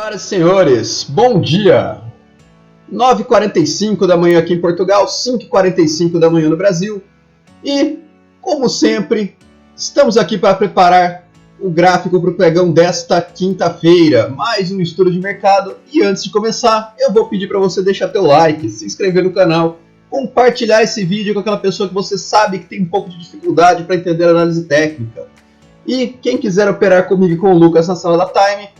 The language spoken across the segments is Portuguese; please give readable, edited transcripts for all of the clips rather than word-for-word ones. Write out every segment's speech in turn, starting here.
Senhoras e senhores, bom dia! 9h45 da manhã aqui em Portugal, 5h45 da manhã no Brasil. E, como sempre, estamos aqui para preparar o gráfico para o pregão desta quinta-feira. Mais um estudo de mercado. E antes de começar, eu vou pedir para você deixar teu like, se inscrever no canal, compartilhar esse vídeo com aquela pessoa que você sabe que tem um pouco de dificuldade para entender a análise técnica. E quem quiser operar comigo e com o Lucas na sala da Time,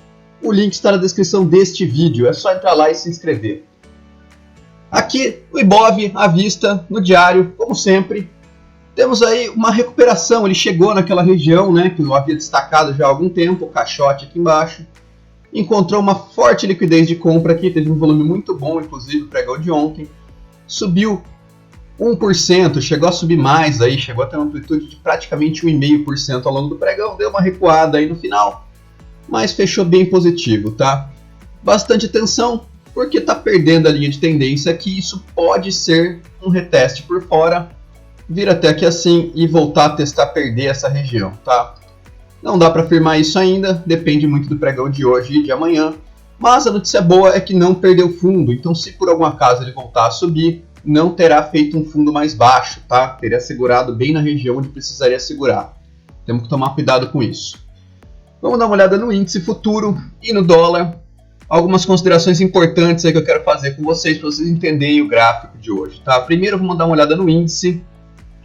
o link está na descrição deste vídeo, é só entrar lá e se inscrever. Aqui o Ibov à vista no diário, como sempre. Temos aí uma recuperação, ele chegou naquela região, né, que eu havia destacado já há algum tempo, o caixote aqui embaixo. Encontrou uma forte liquidez de compra aqui, teve um volume muito bom, inclusive o pregão de ontem. Subiu 1%, chegou a subir mais aí, chegou a ter uma amplitude de praticamente 1,5% ao longo do pregão, deu uma recuada aí no final, mas fechou bem positivo, tá? Bastante atenção, porque está perdendo a linha de tendência aqui, isso pode ser um reteste por fora, vir até aqui assim e voltar a testar perder essa região, tá? Não dá para afirmar isso ainda, depende muito do pregão de hoje e de amanhã, mas a notícia boa é que não perdeu fundo, então se por algum acaso ele voltar a subir, não terá feito um fundo mais baixo, tá? Teria segurado bem na região onde precisaria segurar. Temos que tomar cuidado com isso. Vamos dar uma olhada no índice futuro e no dólar. Algumas considerações importantes aí que eu quero fazer com vocês para vocês entenderem o gráfico de hoje, tá? Primeiro vamos dar uma olhada no índice.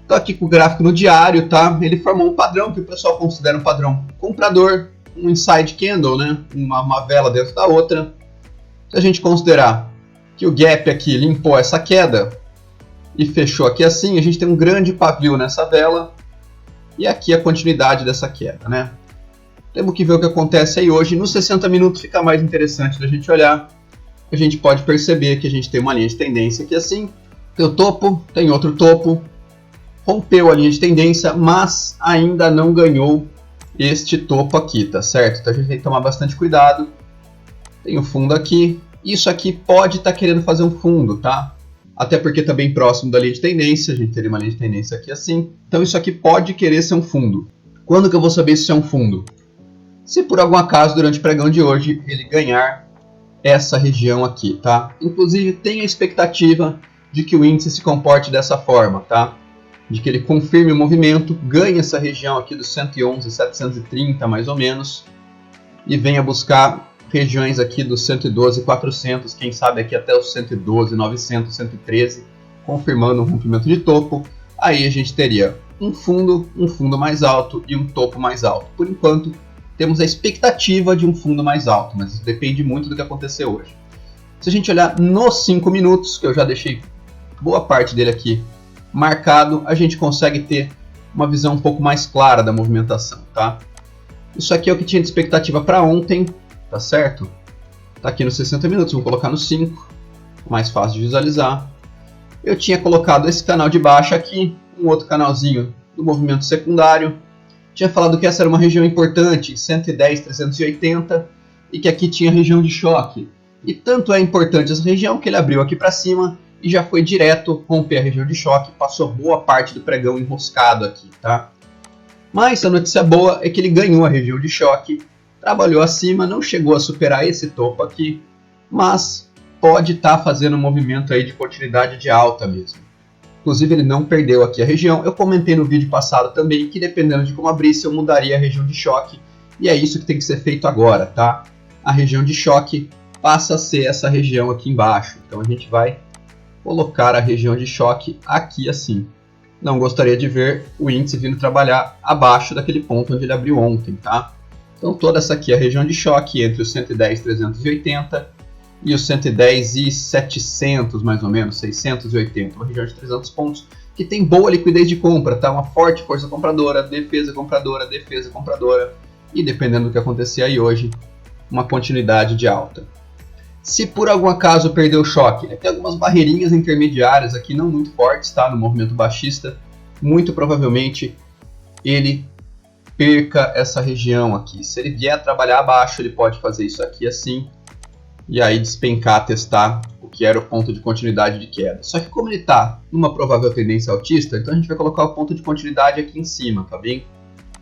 Estou aqui com o gráfico no diário, tá? Ele formou um padrão que o pessoal considera um padrão comprador, um inside candle, né? Uma vela dentro da outra. Se a gente considerar que o gap aqui limpou essa queda e fechou aqui assim, a gente tem um grande pavio nessa vela e aqui a continuidade dessa queda, né? Temos que ver o que acontece aí hoje. Nos 60 minutos fica mais interessante da gente olhar. A gente pode perceber que a gente tem uma linha de tendência aqui assim. Tem o topo, tem outro topo. Rompeu a linha de tendência, mas ainda não ganhou este topo aqui, tá certo? Então a gente tem que tomar bastante cuidado. Tem o fundo aqui. Isso aqui pode estar querendo fazer um fundo, tá? Até porque está bem próximo da linha de tendência. A gente teria uma linha de tendência aqui assim. Então isso aqui pode querer ser um fundo. Quando que eu vou saber se é um fundo? Se por algum acaso, durante o pregão de hoje, ele ganhar essa região aqui, tá? Inclusive, tem a expectativa de que o índice se comporte dessa forma, tá? De que ele confirme o movimento, ganhe essa região aqui dos 111,730, mais ou menos, e venha buscar regiões aqui dos 112,400, quem sabe aqui até os 112,900, 113, confirmando um rompimento de topo. Aí a gente teria um fundo mais alto e um topo mais alto. Por enquanto, temos a expectativa de um fundo mais alto, mas isso depende muito do que aconteceu hoje. Se a gente olhar nos 5 minutos, que eu já deixei boa parte dele aqui marcado, a gente consegue ter uma visão um pouco mais clara da movimentação, tá? Isso aqui é o que tinha de expectativa para ontem, tá certo? Tá aqui nos 60 minutos, vou colocar nos 5, mais fácil de visualizar. Eu tinha colocado esse canal de baixo aqui, um outro canalzinho do movimento secundário. Tinha falado que essa era uma região importante, 110,380, e que aqui tinha região de choque. E tanto é importante essa região que ele abriu aqui para cima e já foi direto romper a região de choque, passou boa parte do pregão enroscado aqui, tá? Mas a notícia boa é que ele ganhou a região de choque, trabalhou acima, não chegou a superar esse topo aqui, mas pode estar fazendo um movimento aí de continuidade de alta mesmo. Inclusive ele não perdeu aqui a região. Eu comentei no vídeo passado também que dependendo de como abrisse eu mudaria a região de choque. E é isso que tem que ser feito agora, tá? A região de choque passa a ser essa região aqui embaixo. Então a gente vai colocar a região de choque aqui assim. Não gostaria de ver o índice vindo trabalhar abaixo daquele ponto onde ele abriu ontem, tá? Então toda essa aqui é a região de choque entre os 110,380 e os 110,700 mais ou menos, 680, uma região de 300 pontos, que tem boa liquidez de compra, tá? Uma forte força compradora, defesa compradora, e dependendo do que acontecer aí hoje, uma continuidade de alta. Se por algum acaso perder o choque, tem algumas barreirinhas intermediárias aqui, não muito fortes, tá? No movimento baixista, muito provavelmente ele perca essa região aqui. Se ele vier trabalhar abaixo, ele pode fazer isso aqui assim, e aí despencar, testar o que era o ponto de continuidade de queda. Só que como ele está numa provável tendência altista, então a gente vai colocar o ponto de continuidade aqui em cima, tá bem?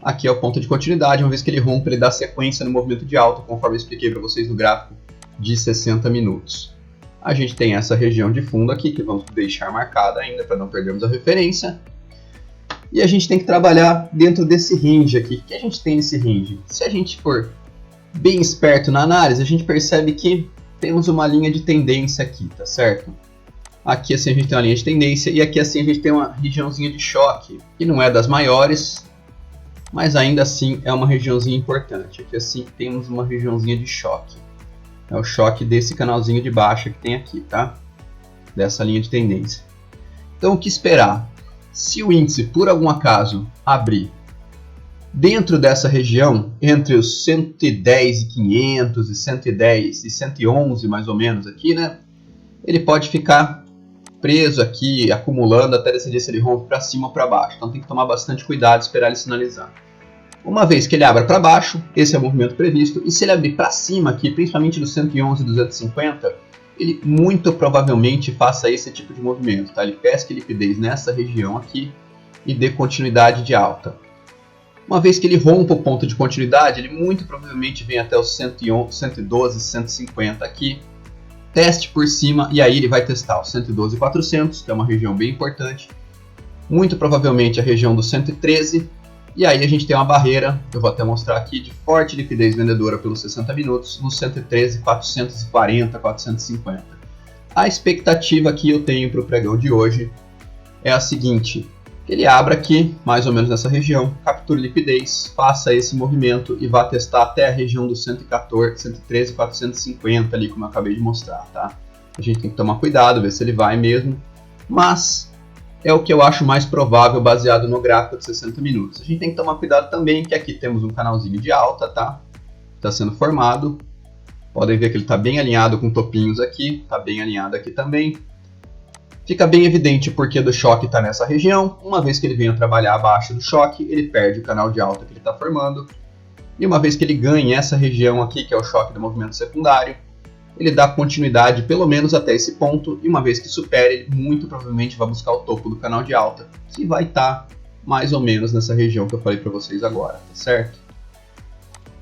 Aqui é o ponto de continuidade, uma vez que ele rompe, ele dá sequência no movimento de alta, conforme eu expliquei para vocês no gráfico de 60 minutos. A gente tem essa região de fundo aqui, que vamos deixar marcada ainda para não perdermos a referência. E a gente tem que trabalhar dentro desse range aqui. O que a gente tem nesse range? Se a gente for bem esperto na análise, a gente percebe que temos uma linha de tendência aqui, tá certo? Aqui assim a gente tem uma linha de tendência e aqui assim a gente tem uma regiãozinha de choque, que não é das maiores, mas ainda assim é uma regiãozinha importante. Aqui assim temos uma regiãozinha de choque. É o choque desse canalzinho de baixa que tem aqui, tá? Dessa linha de tendência. Então o que esperar? Se o índice por algum acaso abrir dentro dessa região, entre os 110.500 e 110 e 111 mais ou menos aqui, né? Ele pode ficar preso aqui, acumulando até decidir se ele rompe para cima ou para baixo. Então tem que tomar bastante cuidado e esperar ele sinalizar. Uma vez que ele abra para baixo, esse é o movimento previsto. E se ele abrir para cima aqui, principalmente do 111 e 250, ele muito provavelmente faça esse tipo de movimento, tá? Ele pesque liquidez nessa região aqui e dê continuidade de alta. Uma vez que ele rompa o ponto de continuidade, ele muito provavelmente vem até os 111, 112, 150 aqui. Teste por cima e aí ele vai testar o 112.400, que é uma região bem importante. Muito provavelmente a região do 113. E aí a gente tem uma barreira, eu vou até mostrar aqui, de forte liquidez vendedora pelos 60 minutos, no 113.440, 450. A expectativa que eu tenho para o pregão de hoje é a seguinte: que ele abra aqui, mais ou menos nessa região, capture liquidez, faça esse movimento e vá testar até a região do 113.450 ali, como eu acabei de mostrar, tá? A gente tem que tomar cuidado, ver se ele vai mesmo, mas é o que eu acho mais provável baseado no gráfico de 60 minutos. A gente tem que tomar cuidado também que aqui temos um canalzinho de alta, tá? Está sendo formado. Podem ver que ele está bem alinhado com topinhos aqui, está bem alinhado aqui também. Fica bem evidente o porquê do choque está nessa região. Uma vez que ele venha trabalhar abaixo do choque, ele perde o canal de alta que ele está formando. E uma vez que ele ganhe essa região aqui, que é o choque do movimento secundário, ele dá continuidade pelo menos até esse ponto. E uma vez que supere, ele muito provavelmente vai buscar o topo do canal de alta, que vai estar mais ou menos nessa região que eu falei para vocês agora, tá certo?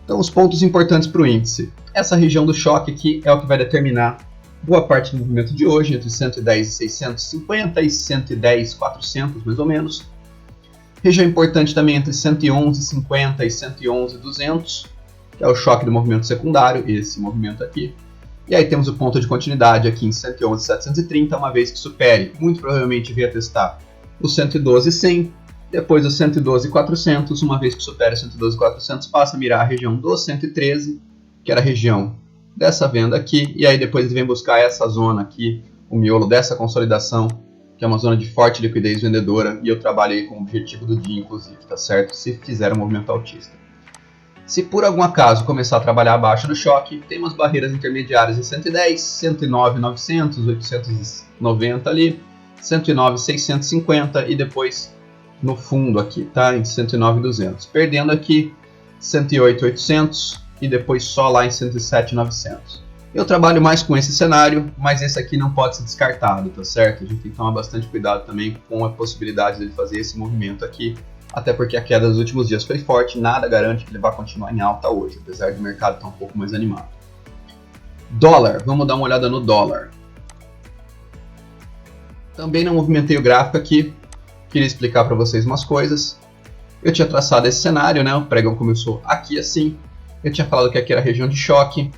Então os pontos importantes para o índice. Essa região do choque aqui é o que vai determinar boa parte do movimento de hoje, entre 110.650 e 110.400 mais ou menos. Região importante também entre 111.50 e 111.200, que é o choque do movimento secundário, esse movimento aqui. E aí temos o ponto de continuidade aqui em 111.730, uma vez que supere, muito provavelmente venha testar o 112.100, depois o 112.400, uma vez que supere o 112.400, passa a mirar a região do 113, que era a região dessa venda aqui, e aí depois ele vem buscar essa zona aqui, o miolo dessa consolidação, que é uma zona de forte liquidez vendedora, e eu trabalho aí com o objetivo do dia, inclusive, tá certo? Se fizer um movimento altista. Se por algum acaso começar a trabalhar abaixo do choque, tem umas barreiras intermediárias em 110, 109.900, 890 ali, 109.650 e depois no fundo aqui, tá? Em 109.200. Perdendo aqui 108.800 e depois só lá em 107.900. Eu trabalho mais com esse cenário, mas esse aqui não pode ser descartado, tá certo? A gente tem que tomar bastante cuidado também com a possibilidade dele fazer esse movimento aqui, até porque a queda dos últimos dias foi forte, nada garante que ele vai continuar em alta hoje, apesar do mercado estar um pouco mais animado. Dólar, vamos dar uma olhada no dólar. Também não movimentei o gráfico aqui, queria explicar para vocês umas coisas. Eu tinha traçado esse cenário, né? O pregão começou aqui assim. Eu tinha falado que aqui era a região de choque.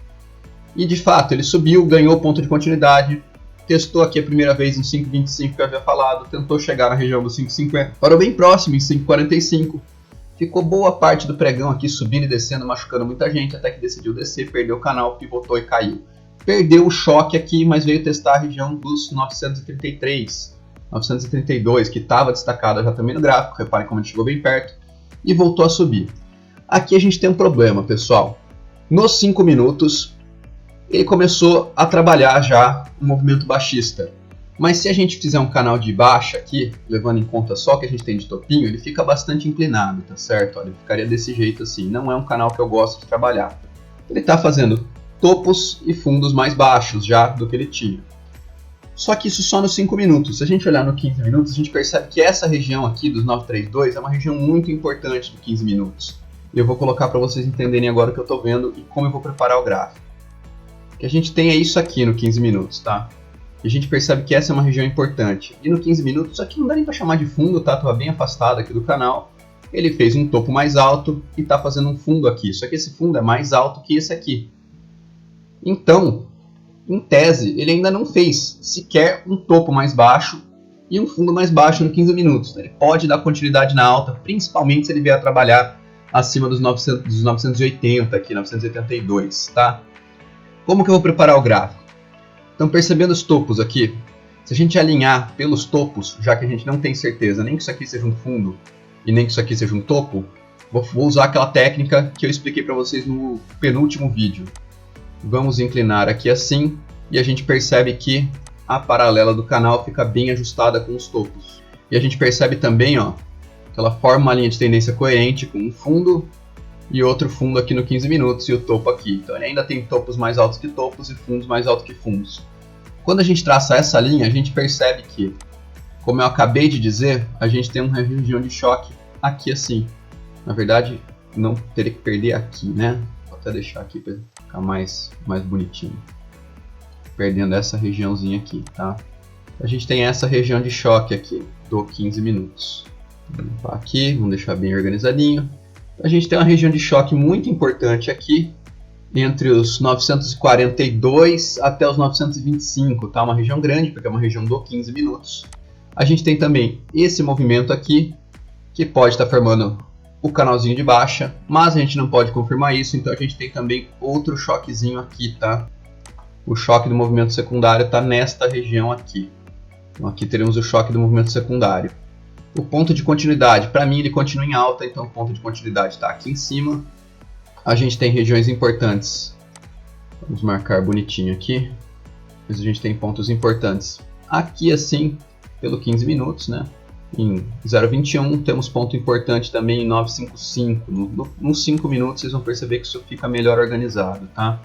E de fato, ele subiu, ganhou ponto de continuidade. Testou aqui a primeira vez em 5,25 que eu havia falado. Tentou chegar na região dos 5,50. Parou bem próximo em 5,45. Ficou boa parte do pregão aqui subindo e descendo, machucando muita gente. Até que decidiu descer, perdeu o canal, pivotou e caiu. Perdeu o choque aqui, mas veio testar a região dos 933. 932, que estava destacada já também no gráfico. Reparem como a gente chegou bem perto. E voltou a subir. Aqui a gente tem um problema, pessoal. Nos 5 minutos, ele começou a trabalhar já um movimento baixista. Mas se a gente fizer um canal de baixa aqui, levando em conta só o que a gente tem de topinho, ele fica bastante inclinado, tá certo? Olha, ele ficaria desse jeito assim. Não é um canal que eu gosto de trabalhar. Ele está fazendo topos e fundos mais baixos já do que ele tinha. Só que isso só nos 5 minutos. Se a gente olhar no 15 minutos, a gente percebe que essa região aqui dos 932 é uma região muito importante do 15 minutos. E eu vou colocar para vocês entenderem agora o que eu estou vendo e como eu vou preparar o gráfico. que a gente tem é isso aqui no 15 minutos, tá? E a gente percebe que essa é uma região importante. E no 15 minutos, isso aqui não dá nem para chamar de fundo, tá? Estava bem afastado aqui do canal. Ele fez um topo mais alto e está fazendo um fundo aqui. Só que esse fundo é mais alto que esse aqui. Então, em tese, ele ainda não fez sequer um topo mais baixo e um fundo mais baixo no 15 minutos. Ele pode dar continuidade na alta, principalmente se ele vier a trabalhar acima dos 980 aqui, 982, tá? Como que eu vou preparar o gráfico? Então, percebendo os topos aqui, se a gente alinhar pelos topos, já que a gente não tem certeza nem que isso aqui seja um fundo e nem que isso aqui seja um topo, vou usar aquela técnica que eu expliquei para vocês no penúltimo vídeo. Vamos inclinar aqui assim e a gente percebe que a paralela do canal fica bem ajustada com os topos. E a gente percebe também, ó, que ela forma uma linha de tendência coerente com um fundo e outro fundo aqui no 15 minutos e o topo aqui. Então ele ainda tem topos mais altos que topos e fundos mais altos que fundos. Quando a gente traça essa linha, a gente percebe que, como eu acabei de dizer, a gente tem uma região de choque aqui assim. Na verdade, não teria que perder aqui, né? Vou até deixar aqui para ficar mais bonitinho. Perdendo essa regiãozinha aqui, tá? A gente tem essa região de choque aqui, do 15 minutos. Vou limpar aqui, vamos deixar bem organizadinho. A gente tem uma região de choque muito importante aqui, entre os 942 até os 925, tá? Uma região grande, porque é uma região do 15 minutos. A gente tem também esse movimento aqui, que pode estar formando o canalzinho de baixa, mas a gente não pode confirmar isso, então a gente tem também outro choquezinho aqui, tá? O choque do movimento secundário está nesta região aqui. Então aqui teremos o choque do movimento secundário. O ponto de continuidade, para mim ele continua em alta, então o ponto de continuidade está aqui em cima. A gente tem regiões importantes, vamos marcar bonitinho aqui, mas a gente tem pontos importantes aqui assim, pelo 15 minutos, né? Em 0,21 temos ponto importante também em 9,55, nos 5 minutos vocês vão perceber que isso fica melhor organizado, tá?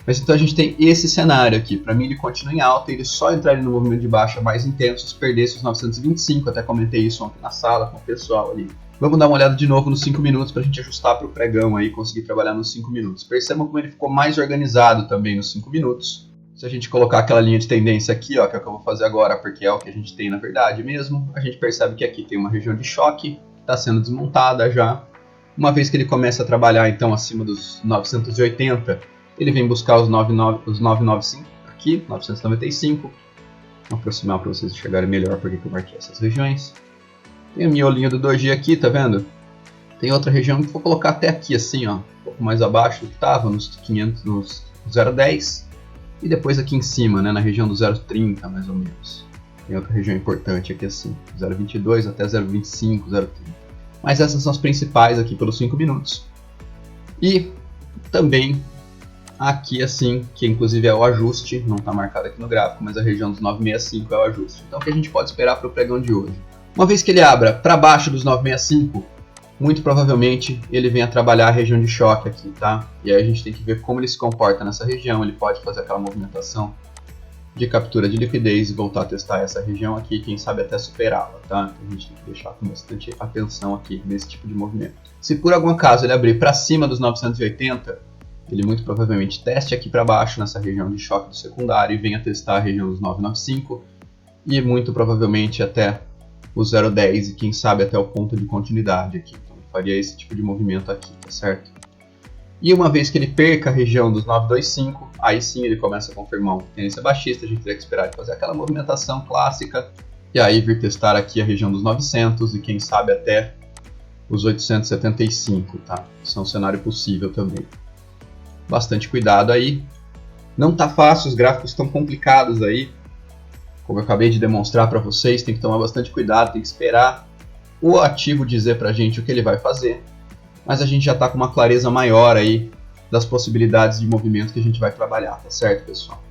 Mas então a gente tem esse cenário aqui, para mim ele continua em alta, ele só entraria no movimento de baixa mais intenso se perdesse os 925, até comentei isso ontem na sala com o pessoal ali. Vamos dar uma olhada de novo nos 5 minutos para a gente ajustar para o pregão aí, conseguir trabalhar nos 5 minutos. Percebam como ele ficou mais organizado também nos 5 minutos. Se a gente colocar aquela linha de tendência aqui, ó, que é o que eu vou fazer agora, porque é o que a gente tem na verdade mesmo, a gente percebe que aqui tem uma região de choque, que está sendo desmontada já. Uma vez que ele começa a trabalhar então acima dos 980, ele vem buscar os 995 aqui, 995. Vou aproximar para vocês enxergarem melhor porque eu marquei essas regiões. Tem o miolinho do doji aqui, tá vendo? Tem outra região que vou colocar até aqui assim, ó, um pouco mais abaixo do que estava, nos 500, nos 0,10. E depois aqui em cima, né, na região do 0,30 mais ou menos. Tem outra região importante aqui assim, 0,22 até 0,25, 0,30. Mas essas são as principais aqui pelos 5 minutos. E também aqui assim, que inclusive é o ajuste, não está marcado aqui no gráfico, mas a região dos 965 é o ajuste. Então o que a gente pode esperar para o pregão de hoje? Uma vez que ele abra para baixo dos 965, muito provavelmente ele venha trabalhar a região de choque aqui, tá? E aí a gente tem que ver como ele se comporta nessa região, ele pode fazer aquela movimentação de captura de liquidez e voltar a testar essa região aqui, quem sabe até superá-la, tá? Então a gente tem que deixar com bastante atenção aqui nesse tipo de movimento. Se por algum acaso ele abrir para cima dos 980, ele muito provavelmente teste aqui para baixo nessa região de choque do secundário e venha testar a região dos 995 e muito provavelmente até o 0,10 e quem sabe até o ponto de continuidade aqui. Então eu faria esse tipo de movimento aqui, tá certo? E uma vez que ele perca a região dos 925, aí sim ele começa a confirmar uma tendência baixista, a gente teria que esperar ele fazer aquela movimentação clássica e aí vir testar aqui a região dos 900 e quem sabe até os 875, tá? Isso é um cenário possível também. Bastante cuidado aí. Não tá fácil, os gráficos estão complicados aí. Como eu acabei de demonstrar para vocês, tem que tomar bastante cuidado, tem que esperar o ativo dizer pra gente o que ele vai fazer. Mas a gente já está com uma clareza maior aí das possibilidades de movimento que a gente vai trabalhar, tá certo, pessoal?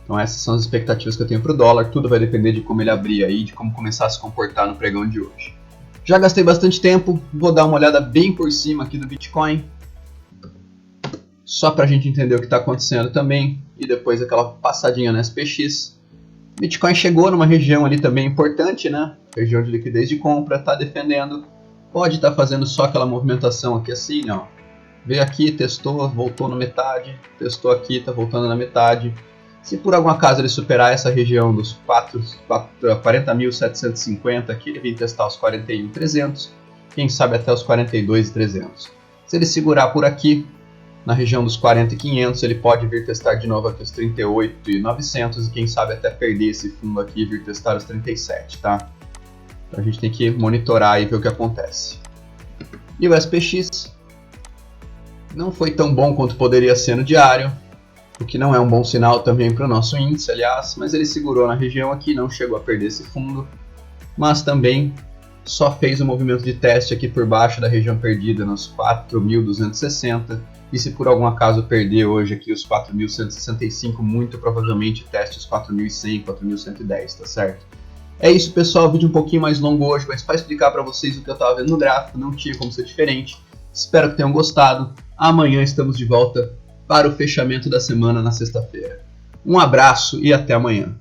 Então essas são as expectativas que eu tenho para o dólar, tudo vai depender de como ele abrir aí, de como começar a se comportar no pregão de hoje. Já gastei bastante tempo, vou dar uma olhada bem por cima aqui do Bitcoin, só para a gente entender o que está acontecendo também, e depois aquela passadinha no SPX. Bitcoin chegou numa região ali também importante, né? Região de liquidez de compra, está defendendo. Pode estar fazendo só aquela movimentação aqui assim, ó. Veio aqui, testou, voltou na metade, testou aqui, está voltando na metade. Se por algum acaso ele superar essa região dos 40.750 aqui, ele vem testar os 41.300, quem sabe até os 42.300. Se ele segurar por aqui, na região dos 40.500, ele pode vir testar de novo aqui os 38.900 e quem sabe até perder esse fundo aqui e vir testar os 37, tá? Então a gente tem que monitorar e ver o que acontece. E o SPX não foi tão bom quanto poderia ser no diário, o que não é um bom sinal também para o nosso índice, aliás, mas ele segurou na região aqui, não chegou a perder esse fundo, mas também só fez um movimento de teste aqui por baixo da região perdida nos 4.260, e se por algum acaso perder hoje aqui os 4.165, muito provavelmente teste os 4.100, 4.110, tá certo? É isso, pessoal, vídeo um pouquinho mais longo hoje, mas para explicar para vocês o que eu estava vendo no gráfico, não tinha como ser diferente. Espero que tenham gostado. Amanhã estamos de volta para o fechamento da semana na sexta-feira. Um abraço e até amanhã.